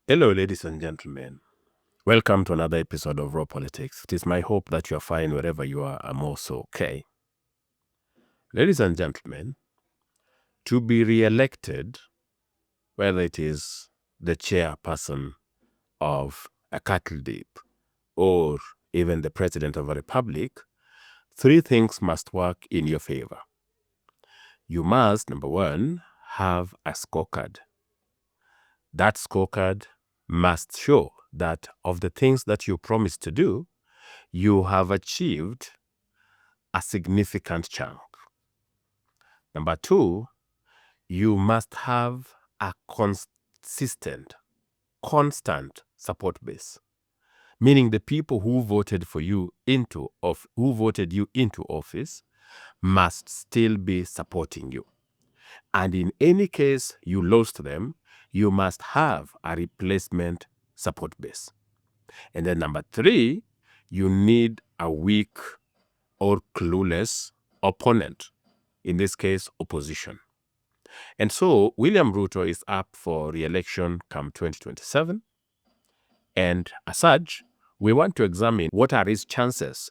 Hello, ladies and gentlemen. Welcome to another episode of Raw Politics. It is my hope that you are fine wherever you are. I'm also okay. Ladies and gentlemen, to be re-elected, whether it is the chairperson of a cattle dip or even the president of a republic, three things must work in your favor. You must, number one, have a scorecard. That scorecard must show that of the things that you promised to do, you have achieved a significant chunk. Number two, you must have a constant support base, meaning the people who voted you into office must still be supporting you. And in any case you lost them, you must have a replacement support base. And then number three, you need a weak or clueless opponent, in this case, opposition. And so William Ruto is up for re-election come 2027. And as such, we want to examine what are his chances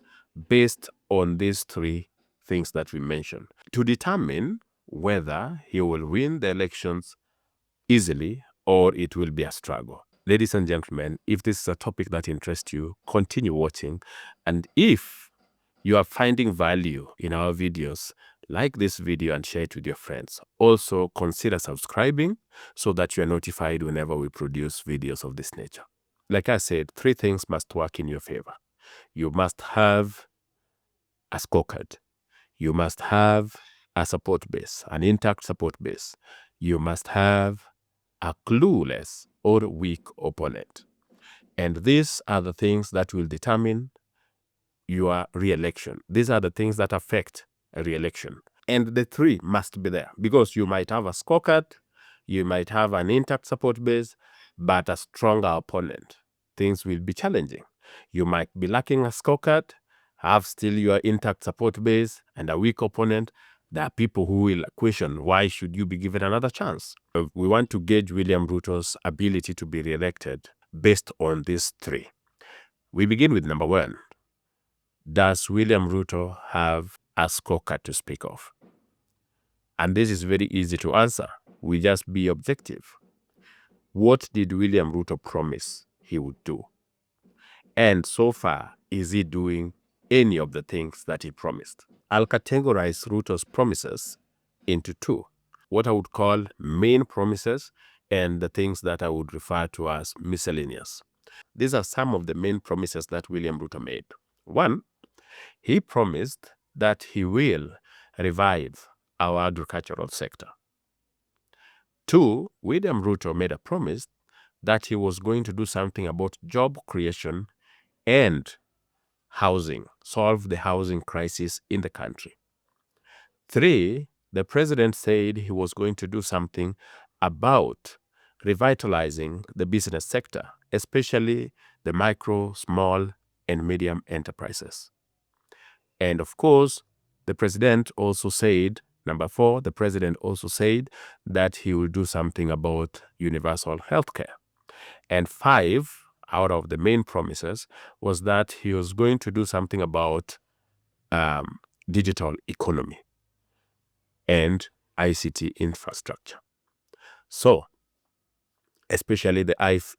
based on these three things that we mentioned to determine whether he will win the elections easily or it will be a struggle. Ladies and gentlemen, if this is a topic that interests you, continue watching. And if you are finding value in our videos, like this video and share it with your friends. Also, consider subscribing so that you are notified whenever we produce videos of this nature. Like I said, three things must work in your favor. You must have a scorecard. You must have a support base, an intact support base. You must have a clueless or weak opponent. And these are the things that will determine your re-election. These are the things that affect a re-election. And the three must be there because you might have a scorecard, you might have an intact support base, but a stronger opponent. Things will be challenging. You might be lacking a scorecard, have still your intact support base and a weak opponent. There are people who will question, why should you be given another chance? We want to gauge William Ruto's ability to be re-elected based on these three. We begin with number one. Does William Ruto have a scorecard to speak of? And this is very easy to answer. We just be objective. What did William Ruto promise he would do? And so far, is he doing any of the things that he promised? I'll categorize Ruto's promises into two. What I would call main promises and the things that I would refer to as miscellaneous. These are some of the main promises that William Ruto made. One, he promised that he will revive our agricultural sector. Two, William Ruto made a promise that he was going to do something about job creation and housing, solve the housing crisis in the country. Three, the president said he was going to do something about revitalizing the business sector, especially the micro, small, and medium enterprises. And of course, the president also said, number four, the president also said that he will do something about universal health care. And five, out of the main promises, was that he was going to do something about digital economy and ICT infrastructure. So, especially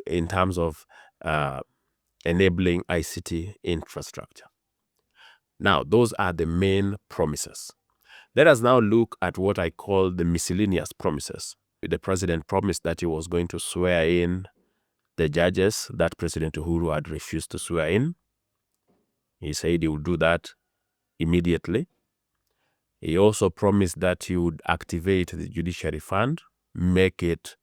in terms of enabling ICT infrastructure. Now, those are the main promises. Let us now look at what I call the miscellaneous promises. The president promised that he was going to swear in the judges that President Uhuru had refused to swear in. He said he would do that immediately. He also promised that he would activate the judiciary fund, make it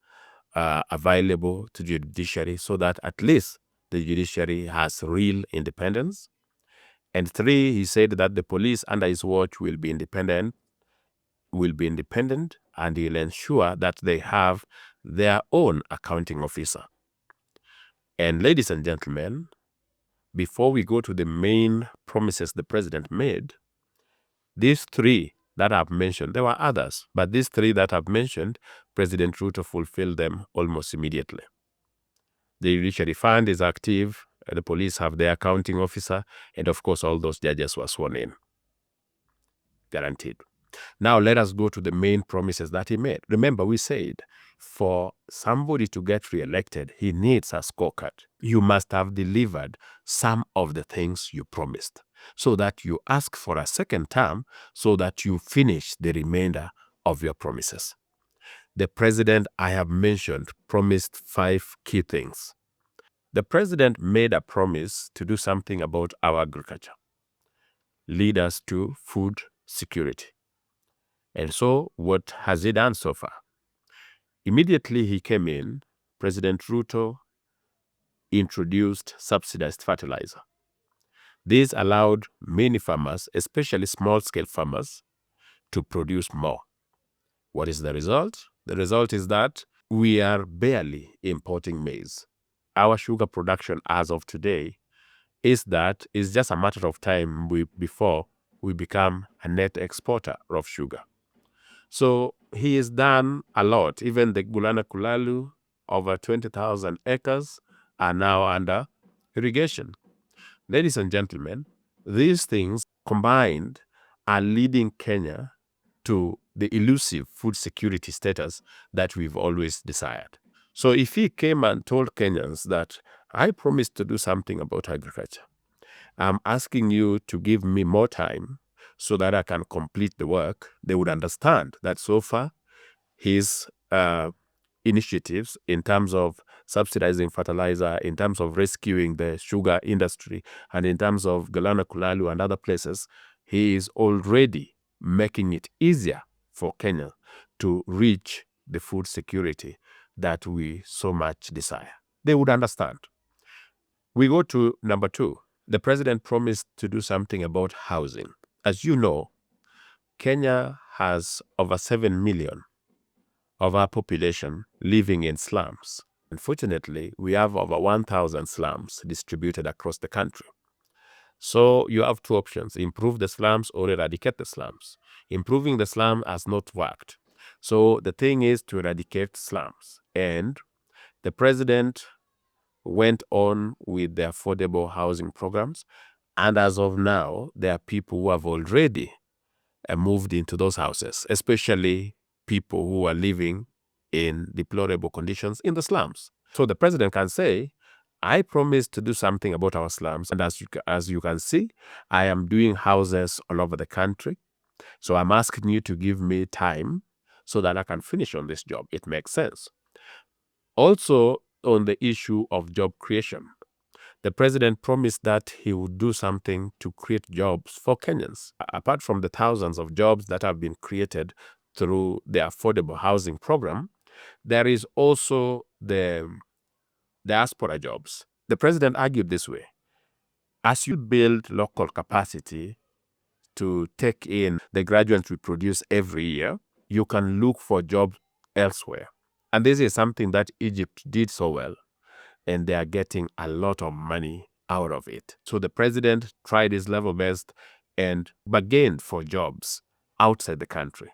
available to the judiciary so that at least the judiciary has real independence. And three, he said that the police under his watch will be independent, and he'll ensure that they have their own accounting officer. And ladies and gentlemen, before we go to the main promises the president made, these three that I've mentioned, there were others, but these three that I've mentioned, President Ruto fulfilled them almost immediately. The judiciary fund is active. The police have their accounting officer. And of course, all those judges were sworn in. Guaranteed. Now, let us go to the main promises that he made. Remember, we said for somebody to get reelected, he needs a scorecard. You must have delivered some of the things you promised so that you ask for a second term so that you finish the remainder of your promises. The president, I have mentioned, promised 5 key things. The president made a promise to do something about our agriculture, lead us to food security. And so, what has he done so far? Immediately he came in, President Ruto introduced subsidized fertilizer. This allowed many farmers, especially small-scale farmers, to produce more. What is the result? The result is that we are barely importing maize. Our sugar production as of today is that it's just a matter of time before we become a net exporter of sugar. So he has done a lot. Even the Gulana Kulalu, over 20,000 acres, are now under irrigation. Ladies and gentlemen, these things combined are leading Kenya to the elusive food security status that we've always desired. So if he came and told Kenyans that I promised to do something about agriculture, I'm asking you to give me more time so that I can complete the work, they would understand that so far his initiatives in terms of subsidizing fertilizer, in terms of rescuing the sugar industry, and in terms of Galana Kulalu and other places, he is already making it easier for Kenya to reach the food security that we so much desire. They would understand. We go to number 2. The president promised to do something about housing. As you know, Kenya has over 7 million of our population living in slums. Unfortunately, we have over 1,000 slums distributed across the country. So you have 2 options: improve the slums or eradicate the slums. Improving the slum has not worked. So the thing is to eradicate slums. And the president went on with the affordable housing programs. And as of now, there are people who have already moved into those houses, especially people who are living in deplorable conditions in the slums. So the president can say, I promised to do something about our slums. And as you can see, I am doing houses all over the country. So I'm asking you to give me time so that I can finish on this job. It makes sense. Also, on the issue of job creation, the president promised that he would do something to create jobs for Kenyans. Apart from the thousands of jobs that have been created through the affordable housing program, there is also the diaspora jobs. The president argued this way: as you build local capacity to take in the graduates we produce every year, you can look for jobs elsewhere. And this is something that Egypt did so well, and they are getting a lot of money out of it. So the president tried his level best and bargained for jobs outside the country,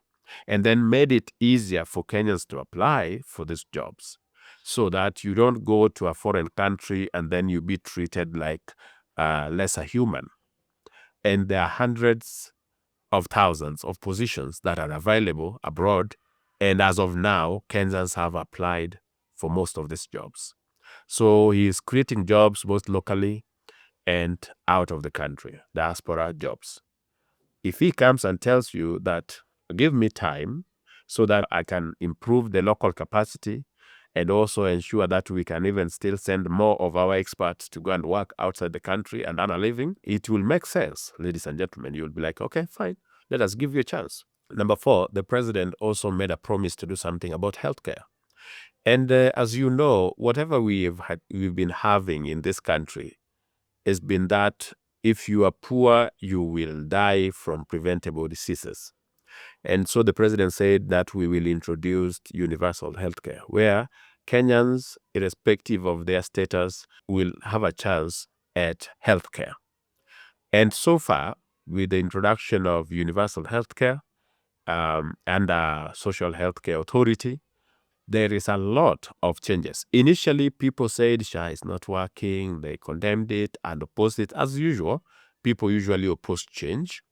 and then made it easier for Kenyans to apply for these jobs, so that you don't go to a foreign country and then you be treated like lesser human. And there are hundreds of thousands of positions that are available abroad, and as of now, Kenyans have applied for most of these jobs. So he is creating jobs both locally and out of the country, diaspora jobs. If he comes and tells you that, give me time so that I can improve the local capacity and also ensure that we can even still send more of our experts to go and work outside the country and earn a living, it will make sense, ladies and gentlemen. You'll be like, okay, fine, let us give you a chance. Number 4, the president also made a promise to do something about healthcare. And as you know, whatever we've been having in this country has been that if you are poor, you will die from preventable diseases. And so the president said that we will introduce universal healthcare, where Kenyans, irrespective of their status, will have a chance at healthcare. And so far, with the introduction of universal healthcare and a social healthcare authority, there is a lot of changes. Initially, people said SHA is not working. They condemned it and opposed it. As usual, people usually oppose change.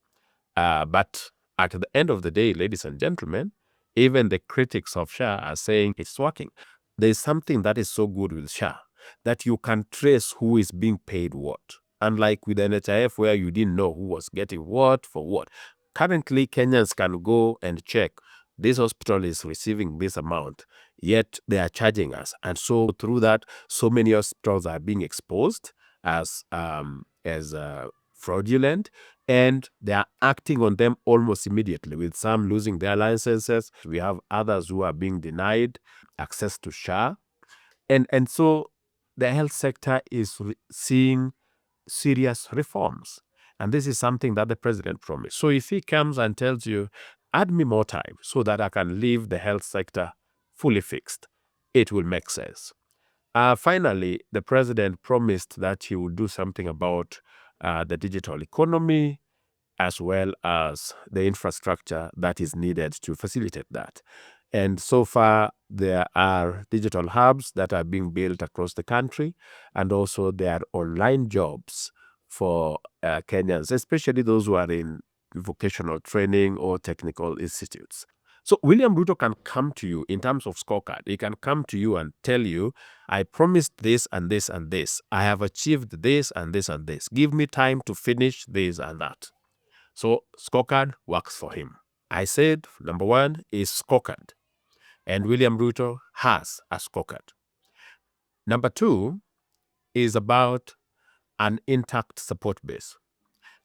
But at the end of the day, ladies and gentlemen, even the critics of SHA are saying it's working. There's something that is so good with SHA that you can trace who is being paid what. Unlike with NHIF, where you didn't know who was getting what for what. Currently, Kenyans can go and check this hospital is receiving this amount, yet they are charging us. And so through that, so many hospitals are being exposed as fraudulent, and they are acting on them almost immediately, with some losing their licenses. We have others who are being denied access to SHA. And so the health sector is seeing serious reforms. And this is something that the president promised. So if he comes and tells you, add me more time so that I can leave the health sector fully fixed, it will make sense. Finally, the president promised that he would do something about the digital economy, as well as the infrastructure that is needed to facilitate that. And so far, there are digital hubs that are being built across the country, and also there are online jobs for Kenyans, especially those who are in vocational training or technical institutes. So William Ruto can come to you in terms of scorecard. He can come to you and tell you, I promised this and this and this. I have achieved this and this and this. Give me time to finish this and that. So scorecard works for him. I said number one is scorecard, and William Ruto has a scorecard. Number two is about an intact support base.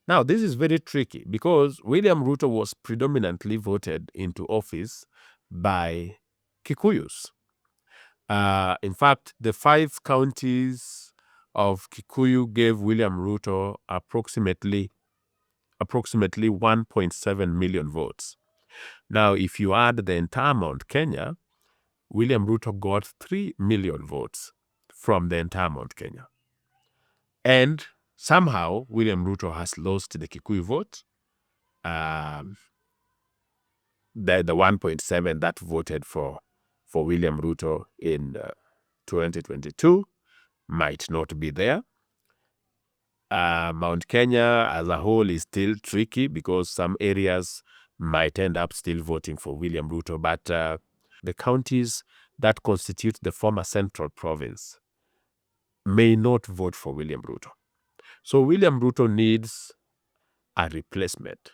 Now, this is very tricky because William Ruto was predominantly voted into office by Kikuyus. In fact, the 5 counties of Kikuyu gave William Ruto approximately 1.7 million votes. Now, if you add the entire Mount Kenya, William Ruto got 3 million votes from the entire Mount Kenya. And somehow, William Ruto has lost the Kikuyu vote. The 1.7 that voted for William Ruto in 2022 might not be there. Mount Kenya as a whole is still tricky because some areas might end up still voting for William Ruto, but the counties that constitute the former Central Province may not vote for William Ruto. So William Ruto needs a replacement.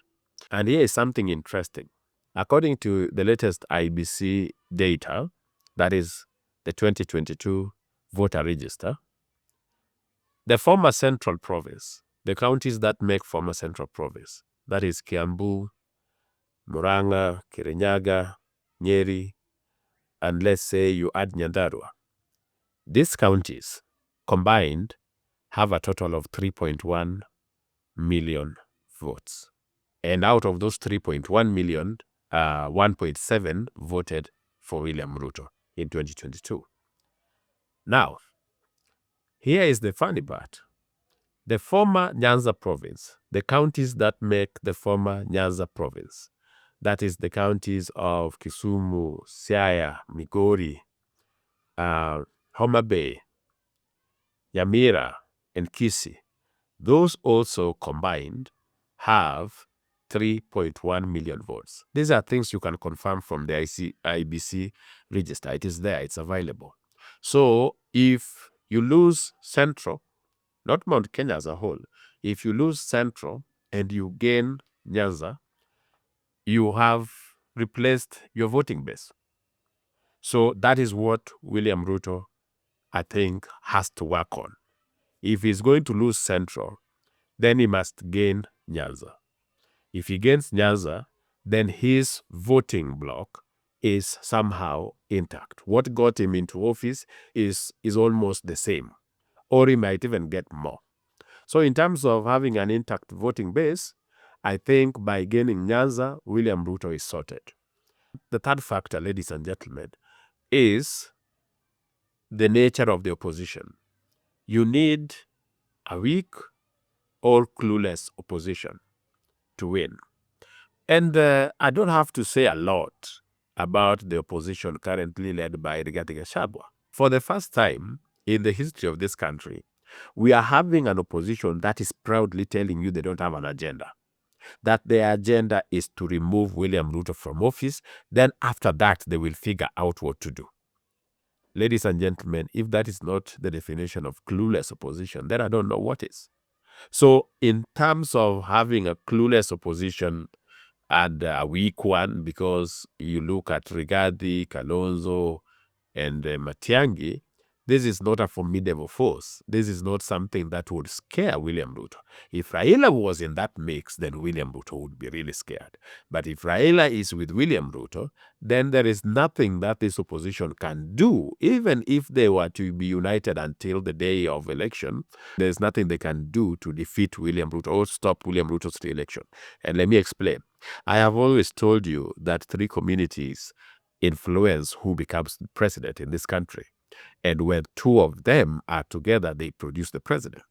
And here is something interesting. According to the latest IBC data, that is the 2022 voter register, the former Central Province, the counties that make former Central Province, that is Kiambu, Murang'a, Kirinyaga, Nyeri, and let's say you add Nyandarua. These counties combined have a total of 3.1 million votes. And out of those 3.1 million, 1.7 voted for William Ruto in 2022. Now, here is the funny part. The former Nyanza province, the counties that make the former Nyanza province, that is the counties of Kisumu, Siaya, Migori, Homa Bay, Nyamira, and Kisii, those also combined have 3.1 million votes. These are things you can confirm from the IBC register. It is there, it's available. So if you lose Central, not Mount Kenya as a whole, if you lose Central and you gain Nyanza, you have replaced your voting base. So that is what William Ruto, I think, has to work on. If he's going to lose Central, then he must gain Nyanza. If he gains Nyanza, then his voting bloc is somehow intact. What got him into office is almost the same, or he might even get more. So in terms of having an intact voting base, I think by gaining Nyanza, William Ruto is sorted. The third factor, ladies and gentlemen, is the nature of the opposition. You need a weak or clueless opposition to win. And I don't have to say a lot about the opposition currently led by Reelected. For the first time in the history of this country, we are having an opposition that is proudly telling you they don't have an agenda. That their agenda is to remove William Ruto from office. Then after that, they will figure out what to do. Ladies and gentlemen, if that is not the definition of clueless opposition, then I don't know what is. So in terms of having a clueless opposition and a weak one, because you look at Rigathi, Kalonzo, and Matiang'i, this is not a formidable force. This is not something that would scare William Ruto. If Raila was in that mix, then William Ruto would be really scared. But if Raila is with William Ruto, then there is nothing that this opposition can do. Even if they were to be united until the day of election, there's nothing they can do to defeat William Ruto or stop William Ruto's re-election. And let me explain. I have always told you that 3 communities influence who becomes president in this country. And when 2 of them are together, they produce the president.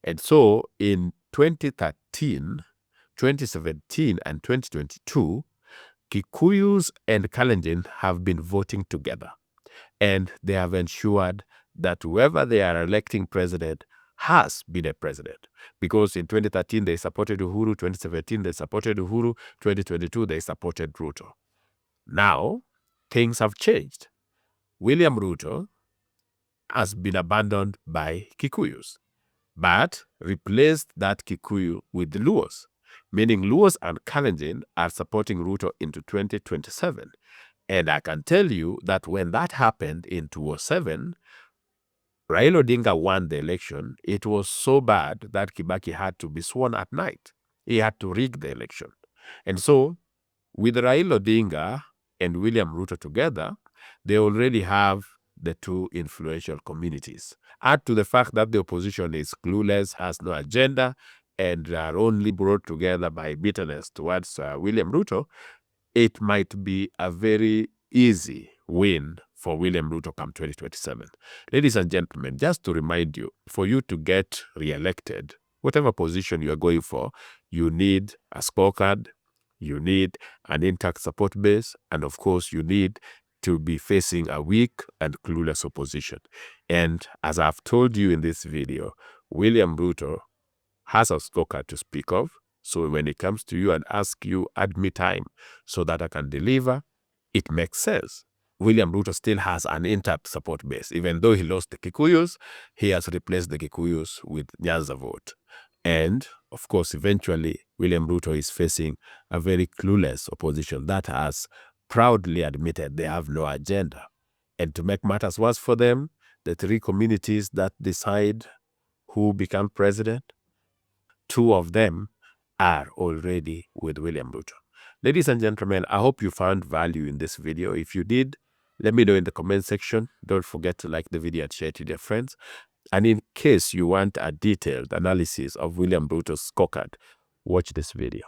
And so in 2013, 2017, and 2022, Kikuyus and Kalenjin have been voting together. And they have ensured that whoever they are electing president has been a president. Because in 2013, they supported Uhuru, 2017, they supported Uhuru, 2022, they supported Ruto. Now, things have changed. William Ruto has been abandoned by Kikuyus, but replaced that Kikuyu with the Luos, meaning Luos and Kalenjin are supporting Ruto into 2027. And I can tell you that when that happened in 2007, Raila Odinga won the election. It was so bad that Kibaki had to be sworn at night. He had to rig the election. And so, with Raila Odinga and William Ruto together, they already have the 2 influential communities. Add to the fact that the opposition is clueless, has no agenda, and are only brought together by bitterness towards William Ruto, it might be a very easy win for William Ruto come 2027. Ladies and gentlemen, just to remind you, for you to get re-elected, whatever position you are going for, you need a scorecard, you need an intact support base, and of course, you need to be facing a weak and clueless opposition. And as I've told you in this video, William Ruto has a scorecard to speak of. So when it comes to you and ask you, add me time so that I can deliver, it makes sense. William Ruto still has an intact support base. Even though he lost the Kikuyus, he has replaced the Kikuyus with Nyanza vote. And, of course, eventually, William Ruto is facing a very clueless opposition that has proudly admitted they have no agenda. And to make matters worse for them, the 3 communities that decide who become president, 2 of them are already with William Ruto. Ladies and gentlemen, I hope you found value in this video. If you did, let me know in the comment section. Don't forget to like the video and share it with your friends. And in case you want a detailed analysis of William Ruto's scorecard, watch this video.